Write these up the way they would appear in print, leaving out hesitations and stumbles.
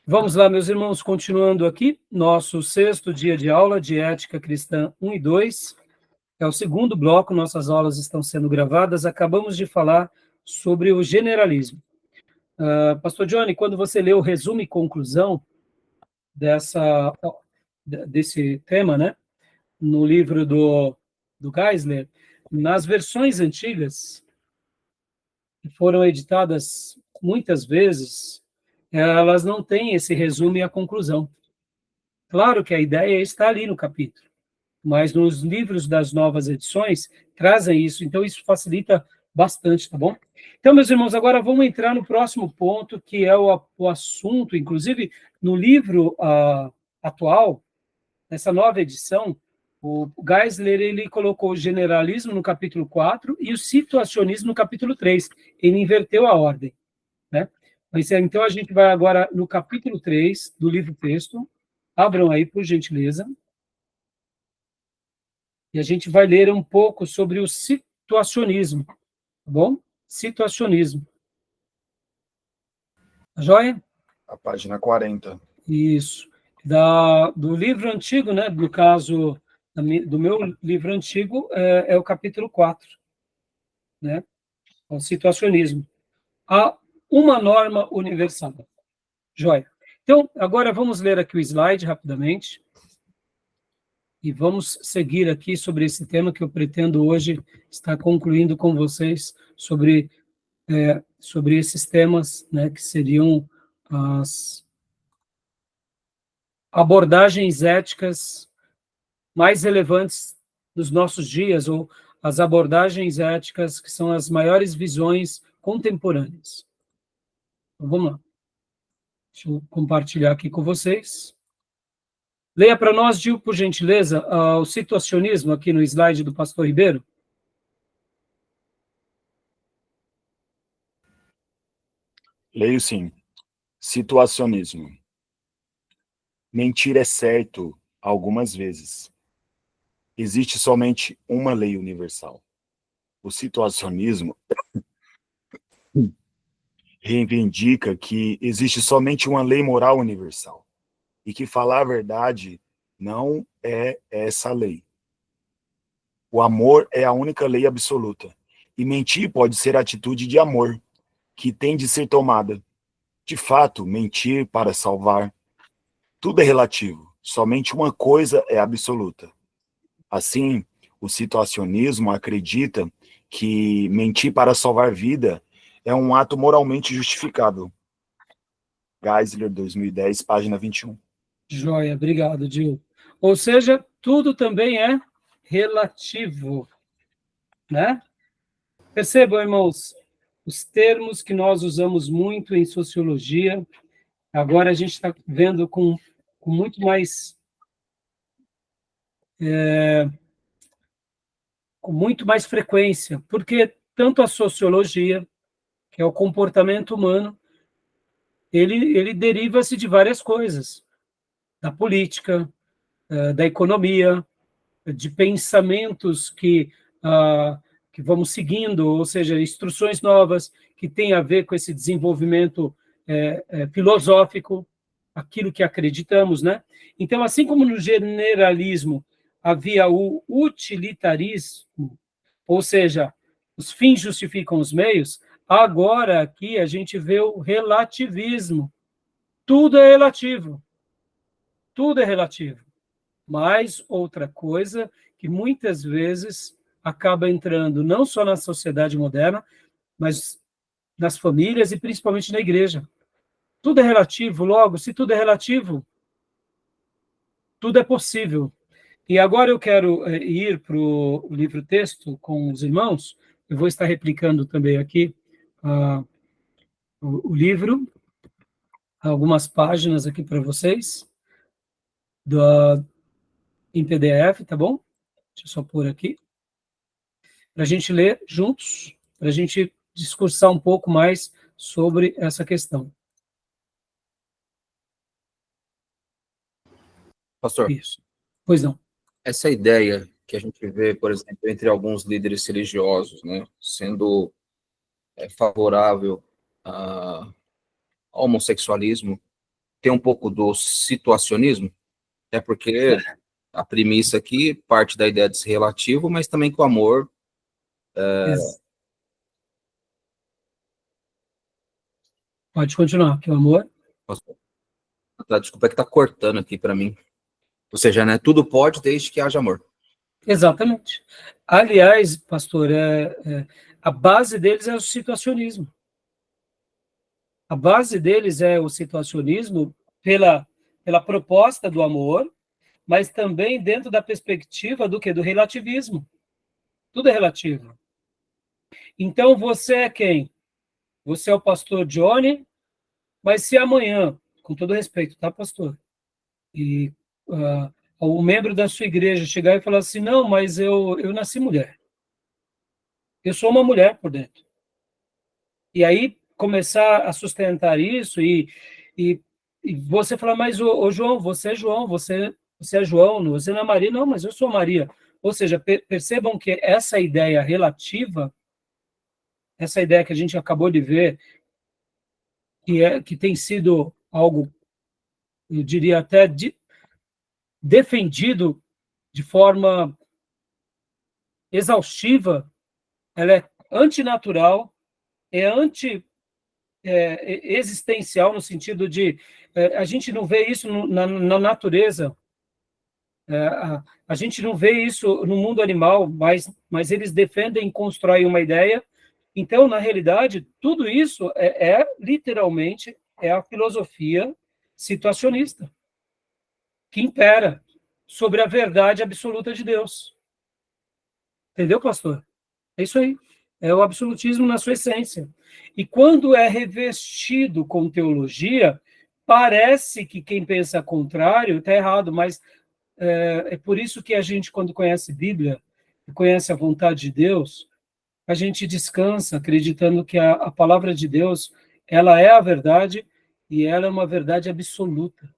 Vamos lá, meus irmãos, continuando aqui, nosso 6º dia de aula de Ética Cristã 1 e 2, é o segundo bloco, nossas aulas estão sendo gravadas, acabamos de falar sobre o generalismo. Pastor Johnny, quando você leu o resumo e conclusão desse tema, né, no livro do Geisler, nas versões antigas, que foram editadas muitas vezes, elas não têm esse resumo e a conclusão. Claro que a ideia está ali no capítulo, mas nos livros das novas edições trazem isso, então isso facilita bastante, tá bom? Então, meus irmãos, agora vamos entrar no próximo ponto, que é o assunto, inclusive no livro atual, nessa nova edição, o Geisler, ele colocou o generalismo no capítulo 4 e o situacionismo no capítulo 3. Ele inverteu a ordem, né? Então, a gente vai agora no capítulo 3 do livro-texto. Abram aí, por gentileza. E a gente vai ler um pouco sobre o situacionismo, tá bom? Situacionismo. Tá joia? A página 40. Isso. Do livro antigo, né? No caso, do meu livro antigo, é o capítulo 4, né? O situacionismo. Há uma norma universal. Joia. Então, agora vamos ler aqui o slide rapidamente. E vamos seguir aqui sobre esse tema que eu pretendo hoje estar concluindo com vocês sobre esses temas, né, que seriam as abordagens éticas mais relevantes dos nossos dias, ou as abordagens éticas que são as maiores visões contemporâneas. Então, vamos lá. Deixa eu compartilhar aqui com vocês. Leia para nós, Gil, por gentileza, o situacionismo aqui no slide do pastor Ribeiro. Leio sim. Situacionismo. Mentir é certo algumas vezes. Existe somente uma lei universal. O situacionismo reivindica que existe somente uma lei moral universal e que falar a verdade não é essa lei. O amor é a única lei absoluta e mentir pode ser atitude de amor que tem de ser tomada. De fato, mentir para salvar. Tudo é relativo, somente uma coisa é absoluta. Assim, o situacionismo acredita que mentir para salvar vida é um ato moralmente justificável. Geisler, 2010, página 21. Joia, obrigado, Gil. Ou seja, tudo também é relativo, né? Percebam, irmãos, os termos que nós usamos muito em sociologia, agora a gente está vendo com muito mais frequência, porque tanto a sociologia, que é o comportamento humano, ele deriva-se de várias coisas, da política, da economia, de pensamentos que vamos seguindo, ou seja, instruções novas que têm a ver com esse desenvolvimento filosófico, aquilo que acreditamos, né? Então, assim como no generalismo havia o utilitarismo, ou seja, os fins justificam os meios, agora aqui a gente vê o relativismo. Tudo é relativo. Tudo é relativo. Mas outra coisa que muitas vezes acaba entrando não só na sociedade moderna, mas nas famílias e principalmente na igreja. Tudo é relativo, logo, se tudo é relativo, tudo é possível. E agora eu quero ir para o livro-texto com os irmãos, eu vou estar replicando também aqui o livro, algumas páginas aqui para vocês, em PDF, tá bom? Deixa eu só pôr aqui. Para a gente ler juntos, para a gente discursar um pouco mais sobre essa questão. Pastor, isso. Pois não. Essa ideia que a gente vê, por exemplo, entre alguns líderes religiosos, né, sendo favorável ao homossexualismo, tem um pouco do situacionismo, é porque a premissa aqui parte da ideia de ser relativo, mas também que o amor... Pode continuar, que o amor... Desculpa, é que tá cortando aqui para mim. Ou seja, né, tudo pode desde que haja amor. Exatamente. Aliás, pastor, a base deles é o situacionismo. A base deles é o situacionismo pela proposta do amor, mas também dentro da perspectiva do quê? Do relativismo. Tudo é relativo. Então, você é quem? Você é o pastor Johnny, mas se amanhã, com todo respeito, tá, pastor? E o membro da sua igreja chegar e falar assim, não, mas eu nasci mulher. Eu sou uma mulher por dentro. E aí começar a sustentar isso e você falar, mas ô João, você é João, você é João, você não é Maria, não, mas eu sou Maria. Ou seja, percebam que essa ideia relativa, essa ideia que a gente acabou de ver, que tem sido algo, eu diria até defendido de forma exaustiva, ela é antinatural, é existencial no sentido de a gente não vê isso na natureza, a gente não vê isso no mundo animal, mas eles defendem e constroem uma ideia. Então, na realidade, tudo isso literalmente a filosofia situacionista que impera sobre a verdade absoluta de Deus. Entendeu, pastor? É isso aí. É o absolutismo na sua essência. E quando é revestido com teologia, parece que quem pensa contrário está errado, mas é por isso que a gente, quando conhece Bíblia, conhece a vontade de Deus, a gente descansa acreditando que a palavra de Deus, ela é a verdade e ela é uma verdade absoluta,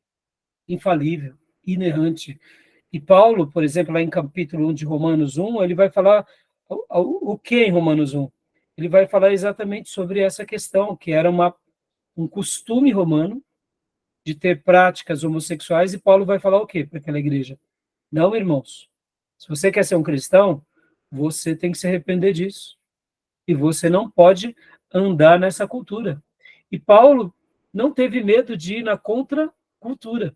infalível, inerrante. E Paulo, por exemplo, lá em capítulo 1 de Romanos 1, ele vai falar o que em Romanos 1? Ele vai falar exatamente sobre essa questão, que era um costume romano de ter práticas homossexuais, e Paulo vai falar o quê para aquela igreja? Não, irmãos, se você quer ser um cristão, você tem que se arrepender disso. E você não pode andar nessa cultura. E Paulo não teve medo de ir na contracultura.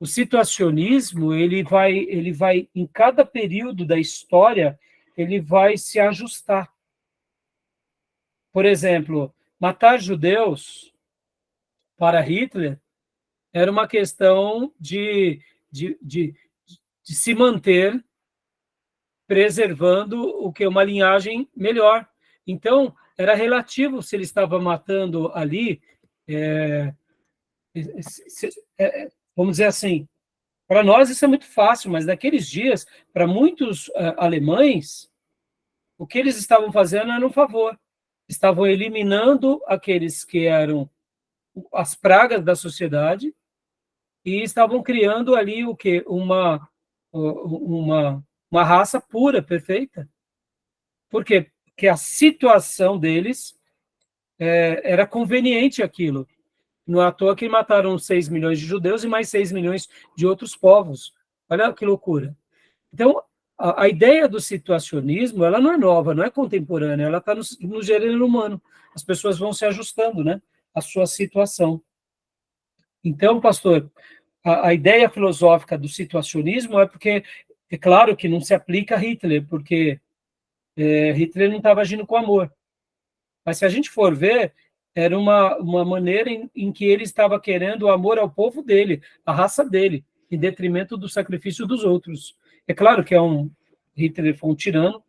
O situacionismo, ele vai em cada período da história, ele vai se ajustar. Por exemplo, matar judeus para Hitler era uma questão de se manter preservando o que uma linhagem melhor. Então, era relativo se ele estava matando ali, vamos dizer assim, para nós isso é muito fácil, mas naqueles dias, para muitos alemães, o que eles estavam fazendo era um favor. Estavam eliminando aqueles que eram as pragas da sociedade e estavam criando ali o quê? Uma raça pura, perfeita. Por quê? Porque a situação deles era conveniente aquilo. Não é à toa que mataram 6 milhões de judeus e mais 6 milhões de outros povos. Olha que loucura. Então, a ideia do situacionismo, ela não é nova, não é contemporânea, ela está no gênero humano. As pessoas vão se ajustando, né, à sua situação. Então, pastor, a ideia filosófica do situacionismo é porque, é claro que não se aplica a Hitler, porque Hitler não estava agindo com amor. Mas se a gente for ver, era uma maneira em que ele estava querendo o amor ao povo dele, à raça dele, em detrimento do sacrifício dos outros. É claro que Hitler foi um tirano,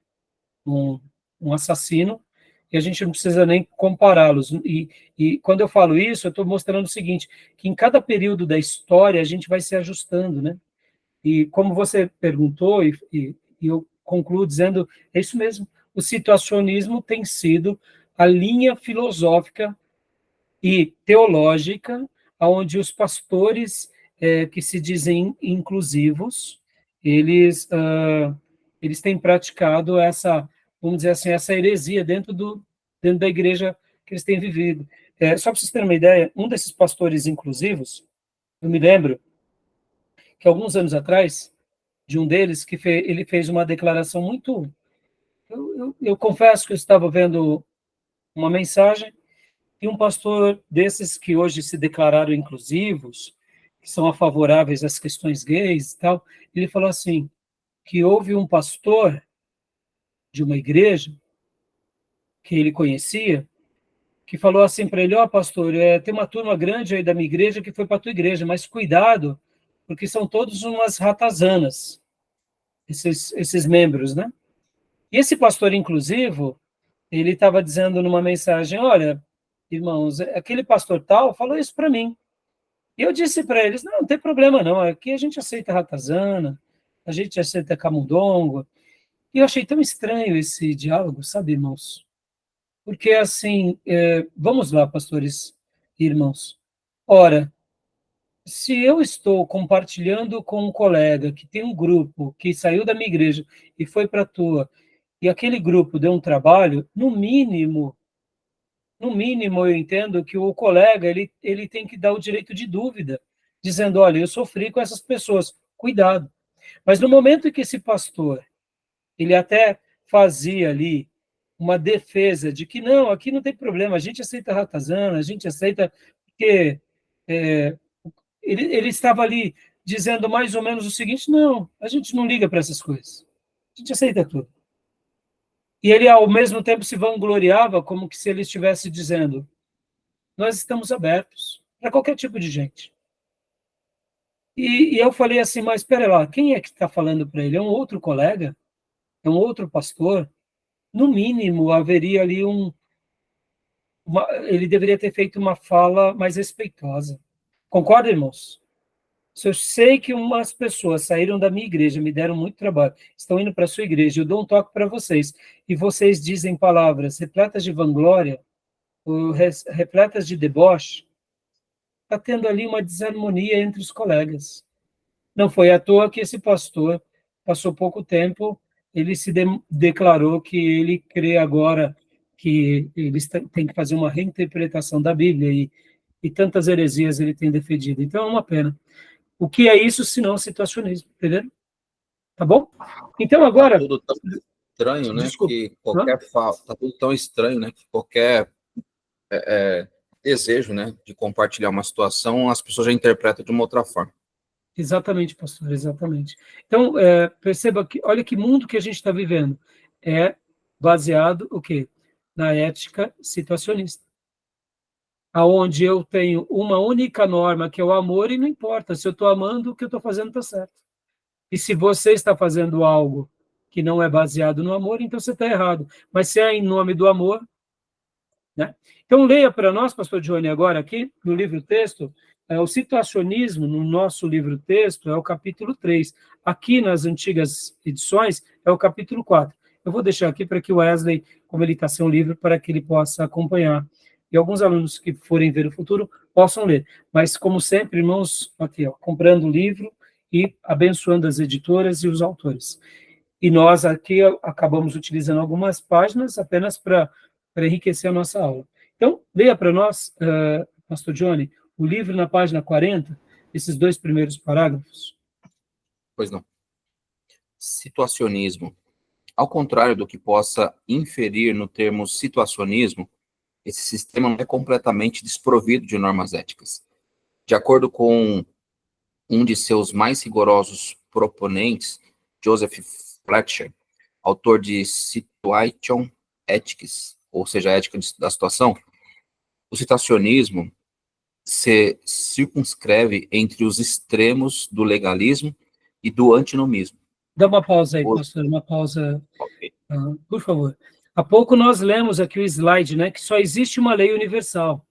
um assassino, e a gente não precisa nem compará-los. E quando eu falo isso, eu estou mostrando o seguinte, que em cada período da história a gente vai se ajustando, né? E como você perguntou, e eu concluo dizendo, é isso mesmo, o situacionismo tem sido a linha filosófica e teológica onde os pastores que se dizem inclusivos, eles têm praticado essa, vamos dizer assim, essa heresia dentro da igreja que eles têm vivido. Só para vocês terem uma ideia, um desses pastores inclusivos, eu me lembro que alguns anos atrás, de um deles, que ele fez uma declaração muito... Eu confesso que eu estava vendo uma mensagem e um pastor desses que hoje se declararam inclusivos, que são favoráveis às questões gays e tal, ele falou assim, que houve um pastor de uma igreja que ele conhecia, que falou assim para ele, pastor, tem uma turma grande aí da minha igreja que foi para a tua igreja, mas cuidado, porque são todos umas ratazanas, esses membros, né? E esse pastor inclusivo, ele estava dizendo numa mensagem, olha, irmãos, aquele pastor tal falou isso para mim. E eu disse para eles, não tem problema não, aqui a gente aceita ratazana, a gente aceita camundongo. E eu achei tão estranho esse diálogo, sabe, irmãos? Porque, assim, vamos lá, pastores e irmãos. Ora, se eu estou compartilhando com um colega que tem um grupo que saiu da minha igreja e foi para a tua, e aquele grupo deu um trabalho, no mínimo eu entendo que o colega ele tem que dar o direito de dúvida, dizendo, olha, eu sofri com essas pessoas, cuidado. Mas no momento em que esse pastor, ele até fazia ali uma defesa de que não, aqui não tem problema, a gente aceita ratazana, a gente aceita, porque ele estava ali dizendo mais ou menos o seguinte, não, a gente não liga para essas coisas, a gente aceita tudo. E ele, ao mesmo tempo, se vangloriava como que se ele estivesse dizendo, nós estamos abertos para qualquer tipo de gente. E eu falei assim, mas espera lá, quem é que está falando para ele? É um outro colega? É um outro pastor? No mínimo, haveria ali ele deveria ter feito uma fala mais respeitosa. Concorda, irmãos? Se eu sei que umas pessoas saíram da minha igreja, me deram muito trabalho, estão indo para a sua igreja, eu dou um toque para vocês, e vocês dizem palavras repletas de vanglória, ou repletas de deboche, está tendo ali uma desarmonia entre os colegas. Não foi à toa que esse pastor passou pouco tempo, ele se declarou que ele crê agora que eles têm que fazer uma reinterpretação da Bíblia e tantas heresias ele tem defendido. Então é uma pena. O que é isso se não situacionismo, entendeu? Tá bom? Então agora... Tá tudo tão estranho, né? Desculpa. Que qualquer fala, tá tudo tão estranho, né? Que qualquer desejo, né, de compartilhar uma situação, as pessoas já interpretam de uma outra forma. Exatamente, pastor, exatamente. Então, perceba que, olha que mundo que a gente está vivendo. É baseado, o quê? Na ética situacionista. Aonde eu tenho uma única norma, que é o amor, e não importa, se eu estou amando, o que eu estou fazendo está certo. E se você está fazendo algo que não é baseado no amor, então você está errado. Mas se é em nome do amor, né? Então, leia para nós, pastor Johnny, agora aqui, no livro-texto, o situacionismo, no nosso livro-texto, é o capítulo 3. Aqui, nas antigas edições, é o capítulo 4. Eu vou deixar aqui para que o Wesley, como ele está sem um livro, para que ele possa acompanhar. E alguns alunos que forem ver o futuro possam ler. Mas, como sempre, irmãos, aqui, comprando o livro e abençoando as editoras e os autores. E nós aqui acabamos utilizando algumas páginas apenas para enriquecer a nossa aula. Então, leia para nós, pastor Johnny, o livro na página 40, esses 2 primeiros parágrafos. Pois não. Situacionismo. Ao contrário do que possa inferir no termo situacionismo, esse sistema não é completamente desprovido de normas éticas. De acordo com um de seus mais rigorosos proponentes, Joseph Fletcher, autor de Situation Ethics, ou seja, a ética da situação, o situacionismo se circunscreve entre os extremos do legalismo e do antinomismo. Dá uma pausa aí, pastor, uma pausa, por favor. Há pouco nós lemos aqui o slide, né, que só existe uma lei universal,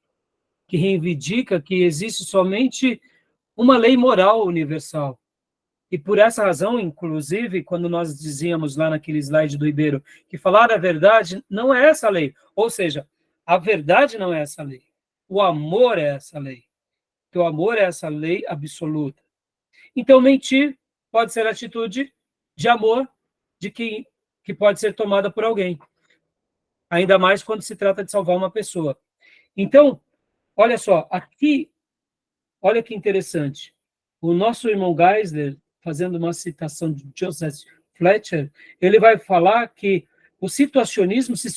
que reivindica que existe somente uma lei moral universal. E por essa razão, inclusive, quando nós dizíamos lá naquele slide do Ribeiro, que falar a verdade não é essa lei. Ou seja, a verdade não é essa lei. O amor é essa lei. O amor é essa lei absoluta. Então, mentir pode ser atitude de amor que pode ser tomada por alguém. Ainda mais quando se trata de salvar uma pessoa. Então, olha só, aqui, olha que interessante. O nosso irmão Geisler, fazendo uma citação de Joseph Fletcher, ele vai falar que o situacionismo se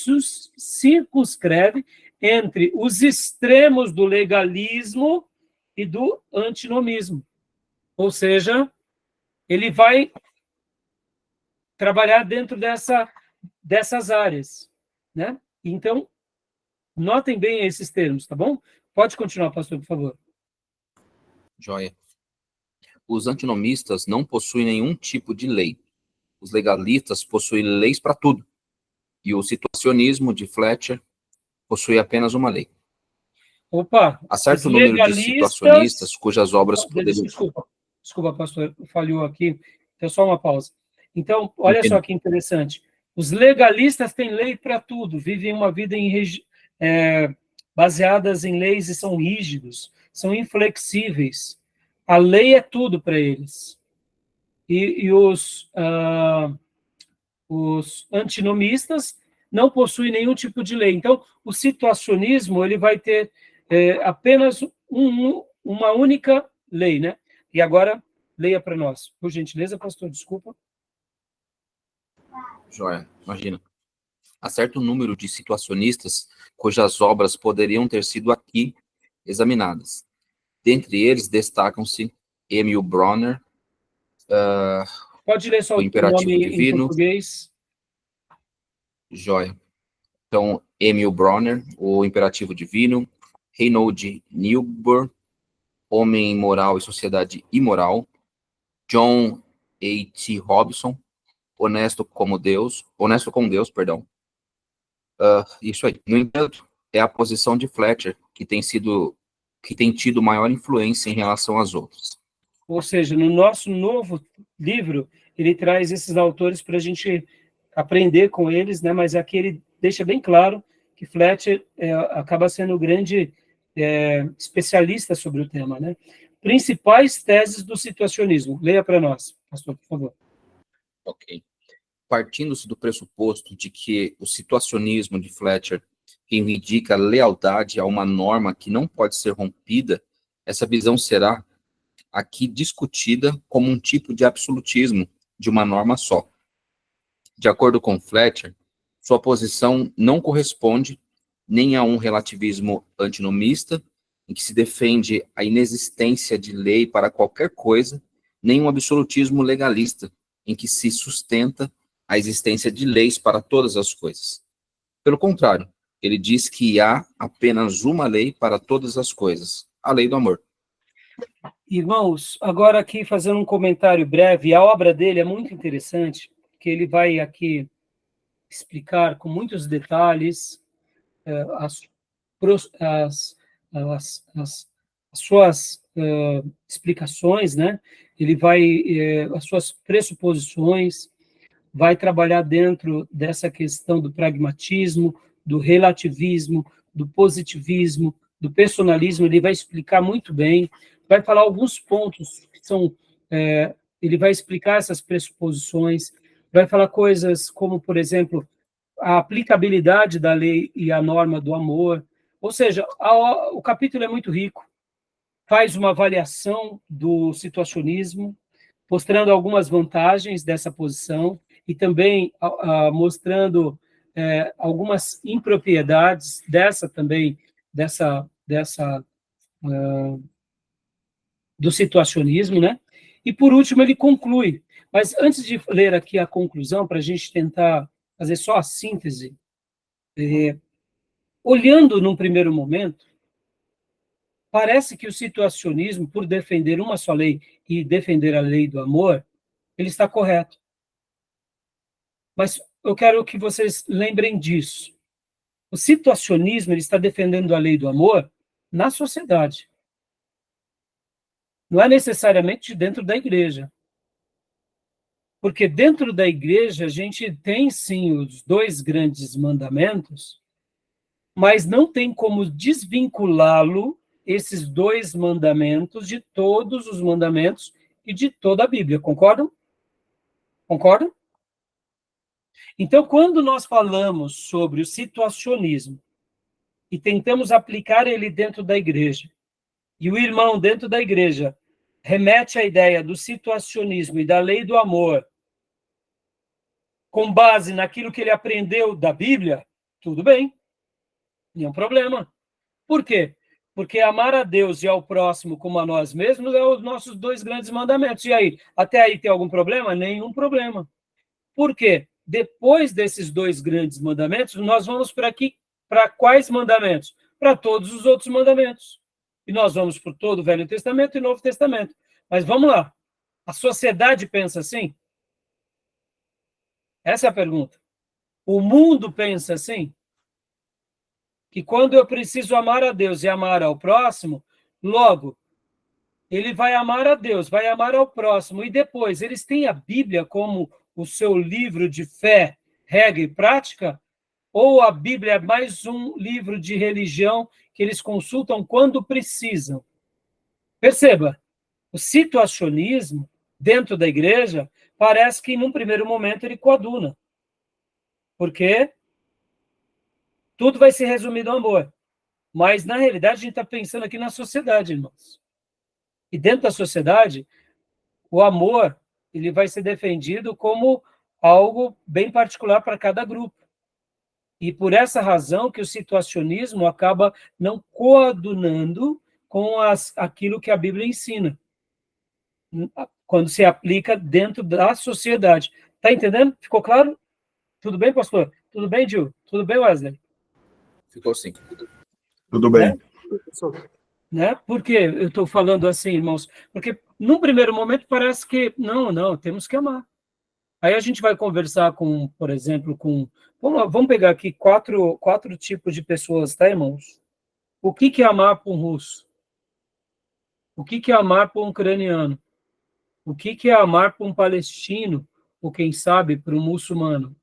circunscreve entre os extremos do legalismo e do antinomismo. Ou seja, ele vai trabalhar dentro dessas áreas, né? Então, notem bem esses termos, tá bom? Pode continuar, pastor, por favor. Joia. Os antinomistas não possuem nenhum tipo de lei. Os legalistas possuem leis para tudo. E o situacionismo de Fletcher possui apenas uma lei. Opa, Há certo os número de situacionistas cujas obras poderiam... Desculpa, pastor, falhou aqui. Então, só uma pausa. Então, olha Entendo. só que interessante. Os legalistas têm lei para tudo, vivem uma vida baseadas em leis e são rígidos, são inflexíveis. A lei é tudo para eles. E os antinomistas não possuem nenhum tipo de lei. Então, o situacionismo ele vai ter apenas uma única lei, né? E agora, leia para nós. Por gentileza, pastor, desculpa. Joia, imagina. Há certo número de situacionistas cujas obras poderiam ter sido aqui examinadas. Dentre eles, destacam-se Emil Brunner, Pode ler só o o Imperativo nome em Divino. português. Joia. Então, Emil Brunner, o Imperativo Divino, Reinhold Niebuhr, Homem Moral e Sociedade Imoral, John A.T. Robson, Honesto com Deus, perdão. Isso aí. No entanto, é a posição de Fletcher que tem tido maior influência em relação às outras. Ou seja, no nosso novo livro, ele traz esses autores para a gente aprender com eles, né? Mas aqui ele deixa bem claro que Fletcher acaba sendo o grande especialista sobre o tema, né? Principais teses do situacionismo. Leia para nós, pastor, por favor. Ok. Partindo-se do pressuposto de que o situacionismo de Fletcher reivindica lealdade a uma norma que não pode ser rompida, essa visão será aqui discutida como um tipo de absolutismo de uma norma só. De acordo com Fletcher, sua posição não corresponde nem a um relativismo antinomista, em que se defende a inexistência de lei para qualquer coisa, nem um absolutismo legalista, em que se sustenta a existência de leis para todas as coisas. Pelo contrário, ele diz que há apenas uma lei para todas as coisas, a lei do amor. Irmãos, agora aqui fazendo um comentário breve, a obra dele é muito interessante, que ele vai aqui explicar com muitos detalhes as suas explicações, né? Ele vai, as suas pressuposições, vai trabalhar dentro dessa questão do pragmatismo, do relativismo, do positivismo, do personalismo, ele vai explicar muito bem, vai falar alguns pontos que são, ele vai explicar essas pressuposições, vai falar coisas como, por exemplo, a aplicabilidade da lei e a norma do amor, ou seja, o capítulo é muito rico, faz uma avaliação do situacionismo, mostrando algumas vantagens dessa posição e também mostrando algumas impropriedades do situacionismo, né? E por último ele conclui. Mas antes de ler aqui a conclusão, para a gente tentar fazer só a síntese, olhando num primeiro momento, parece que o situacionismo, por defender uma só lei e defender a lei do amor, ele está correto. Mas eu quero que vocês lembrem disso. O situacionismo ele está defendendo a lei do amor na sociedade. Não é necessariamente dentro da igreja. Porque dentro da igreja a gente tem, sim, os 2 grandes mandamentos, mas não tem como desvinculá-lo, esses 2 mandamentos, de todos os mandamentos e de toda a Bíblia. Concordam? Concordam? Então, quando nós falamos sobre o situacionismo, e tentamos aplicar ele dentro da igreja, e o irmão dentro da igreja remete à ideia do situacionismo e da lei do amor, com base naquilo que ele aprendeu da Bíblia, tudo bem, nenhum problema. Por quê? Porque amar a Deus e ao próximo como a nós mesmos é os nossos 2 grandes mandamentos. E aí, até aí tem algum problema? Nenhum problema. Por quê? Depois desses 2 grandes mandamentos, nós vamos para aqui, para quais mandamentos? Para todos os outros mandamentos. E nós vamos por todo o Velho Testamento e Novo Testamento. Mas vamos lá. A sociedade pensa assim? Essa é a pergunta. O mundo pensa assim? Que quando eu preciso amar a Deus e amar ao próximo, logo, ele vai amar a Deus, vai amar ao próximo, e depois, eles têm a Bíblia como o seu livro de fé, regra e prática, ou a Bíblia é mais um livro de religião que eles consultam quando precisam? Perceba, o situacionismo dentro da igreja parece que, num primeiro momento, ele coaduna. Porque tudo vai ser resumido ao amor. Mas, na realidade, a gente está pensando aqui na sociedade, irmãos. E dentro da sociedade, o amor ele vai ser defendido como algo bem particular para cada grupo. E por essa razão que o situacionismo acaba não coadunando com aquilo que a Bíblia ensina, quando se aplica dentro da sociedade. Está entendendo? Ficou claro? Tudo bem, pastor? Tudo bem, Gil? Tudo bem, Wesley? Ficou sim. Tudo bem. Né? Por que eu estou falando assim, irmãos? Porque, num primeiro momento, parece que, não, temos que amar. Aí a gente vai conversar com, por exemplo, vamos pegar aqui quatro tipos de pessoas, tá, irmãos? O que é amar para um russo? O que é amar para um ucraniano? O que é amar para um palestino? Ou, quem sabe, para um muçulmano?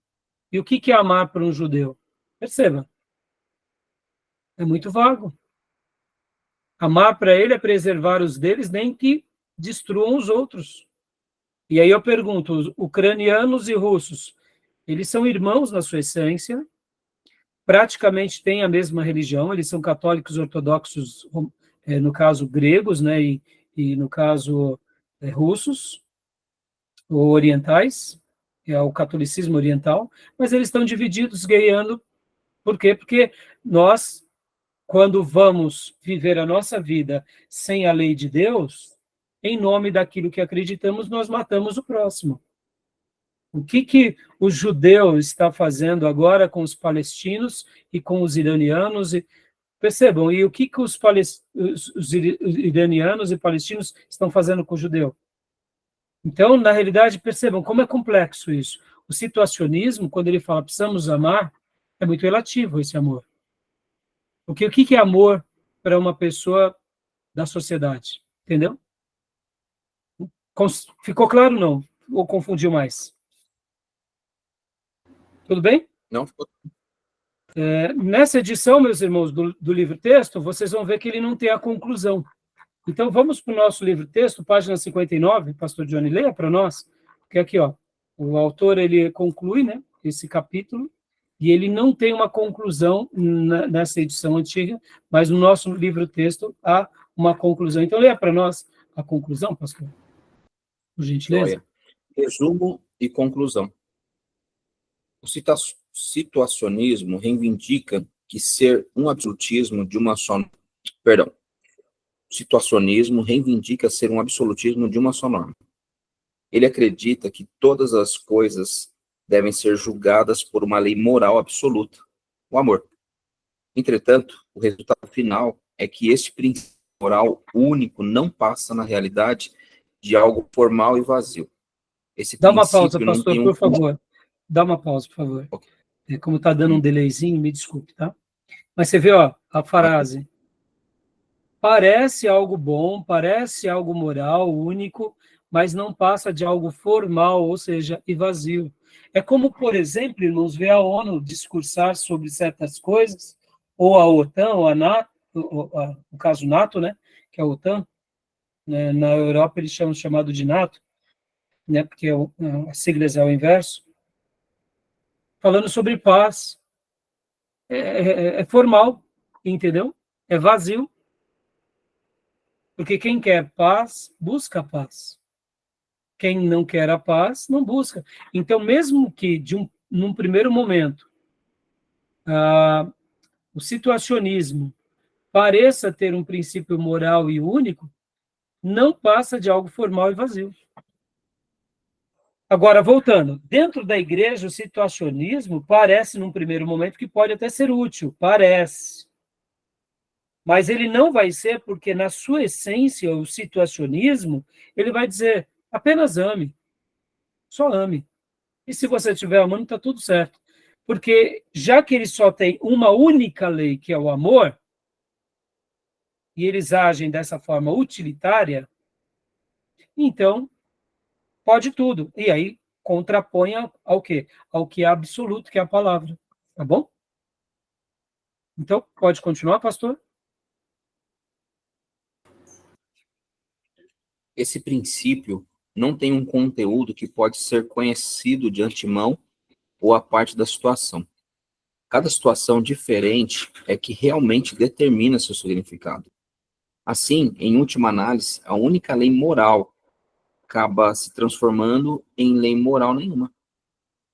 E o que é amar para um judeu? Perceba. É muito vago. Amar para ele é preservar os deles, nem que destruam os outros. E aí eu pergunto, os ucranianos e russos, eles são irmãos na sua essência, praticamente têm a mesma religião, eles são católicos ortodoxos, no caso gregos, né, e no caso russos, ou orientais, é o catolicismo oriental, mas eles estão divididos, guerreando. Por quê? Porque nós, quando vamos viver a nossa vida sem a lei de Deus, em nome daquilo que acreditamos, nós matamos o próximo. O que o judeu está fazendo agora com os palestinos e com os iranianos? Percebam, e o que os iranianos e palestinos estão fazendo com o judeu? Então, na realidade, percebam como é complexo isso. O situacionismo, quando ele fala precisamos amar, é muito relativo esse amor. Porque o que é amor para uma pessoa da sociedade? Entendeu? Ficou claro, não? Ou confundiu mais? Tudo bem? Não ficou. Nessa edição, meus irmãos, do livro-texto, vocês vão ver que ele não tem a conclusão. Então, vamos para o nosso livro-texto, página 59, pastor Johnny, leia para nós, porque aqui, ó, o autor, ele conclui, né, esse capítulo, e ele não tem uma conclusão nessa edição antiga, mas no nosso livro-texto há uma conclusão. Então, leia para nós a conclusão, pastor, por gentileza. Olha, resumo e conclusão. O situacionismo reivindica que ser um absolutismo de uma só... Perdão. O situacionismo reivindica ser um absolutismo de uma só norma. Ele acredita que todas as coisas devem ser julgadas por uma lei moral absoluta, o amor. Entretanto, o resultado final é que este princípio moral único não passa, na realidade, de algo formal e vazio. Esse Dá uma pausa, não pastor, tem por favor. Dá uma pausa, por favor. Okay. Como está dando um delayzinho, me desculpe, tá? Mas você vê, ó, a frase. Parece algo bom, parece algo moral, único, mas não passa de algo formal, ou seja, e vazio. É como, por exemplo, irmãos, ver a ONU discursar sobre certas coisas, ou a OTAN, ou a NATO, no caso NATO, né, que é a OTAN, né, na Europa eles chamado de NATO, né, porque a sigla é o inverso, falando sobre paz. É formal, entendeu? É vazio. Porque quem quer paz, busca a paz. Quem não quer a paz, não busca. Então, mesmo que num primeiro momento, o situacionismo pareça ter um princípio moral e único, não passa de algo formal e vazio. Agora, voltando, dentro da igreja, o situacionismo parece, num primeiro momento, que pode até ser útil, parece. Mas ele não vai ser, porque na sua essência, o situacionismo, ele vai dizer, apenas ame, só ame. E se você estiver amando, está tudo certo. Porque já que ele só tem uma única lei, que é o amor, e eles agem dessa forma utilitária, então pode tudo. E aí contrapõe ao quê? Ao que é absoluto, que é a palavra. Tá bom? Então, pode continuar, pastor? Esse princípio não tem um conteúdo que pode ser conhecido de antemão ou a parte da situação. Cada situação diferente é que realmente determina seu significado. Assim, em última análise, a única lei moral acaba se transformando em lei moral nenhuma.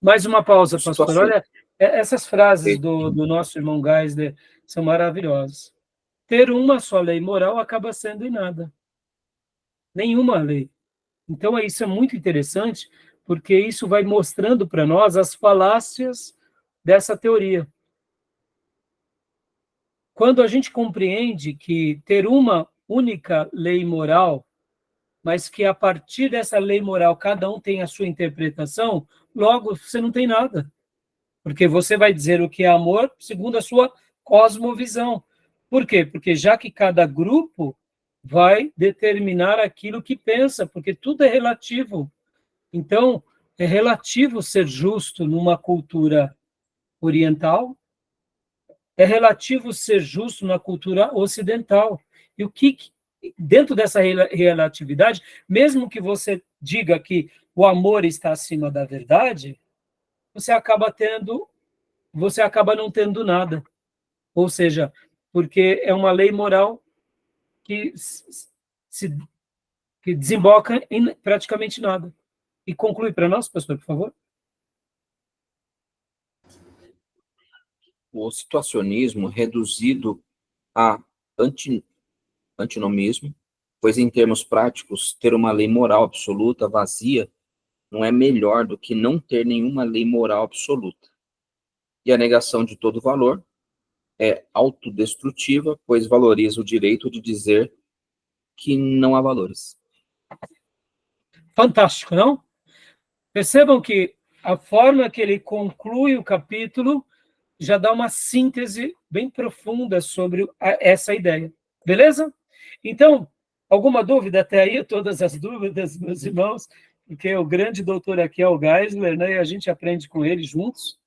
Mais uma pausa, pastor. Situação... Olha, essas frases do nosso irmão Geisler são maravilhosas. Ter uma só lei moral acaba sendo em nada. Nenhuma lei. Então, isso é muito interessante, porque isso vai mostrando para nós as falácias dessa teoria. Quando a gente compreende que ter uma única lei moral, mas que a partir dessa lei moral cada um tem a sua interpretação, logo você não tem nada. Porque você vai dizer o que é amor segundo a sua cosmovisão. Por quê? Porque já que cada grupo vai determinar aquilo que pensa, porque tudo é relativo. Então, é relativo ser justo numa cultura oriental, é relativo ser justo na cultura ocidental. E o que, dentro dessa relatividade, mesmo que você diga que o amor está acima da verdade, você acaba não tendo nada. Ou seja, porque é uma lei moral que, que desemboca em praticamente nada. E conclui para nós, pastor, por favor. O situacionismo reduzido a antinomismo, pois em termos práticos, ter uma lei moral absoluta vazia não é melhor do que não ter nenhuma lei moral absoluta. E a negação de todo valor é autodestrutiva, pois valoriza o direito de dizer que não há valores. Fantástico, não? Percebam que a forma que ele conclui o capítulo já dá uma síntese bem profunda sobre essa ideia. Beleza? Então, alguma dúvida até aí? Todas as dúvidas, meus irmãos, porque o grande doutor aqui é o Geisler, né? E a gente aprende com ele juntos.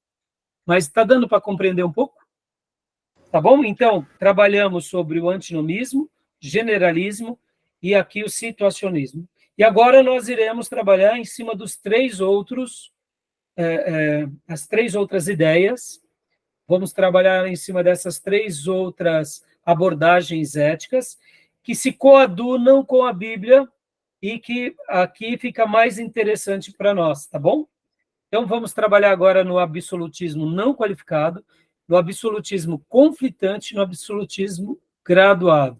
Mas está dando para compreender um pouco? Tá bom? Então, trabalhamos sobre o antinomismo, generalismo e aqui o situacionismo. E agora nós iremos trabalhar em cima dos as três outras ideias. Vamos trabalhar em cima dessas três outras abordagens éticas que se coadunam com a Bíblia e que aqui fica mais interessante para nós, tá bom? Então, vamos trabalhar agora no absolutismo não qualificado, no absolutismo conflitante, no absolutismo graduado.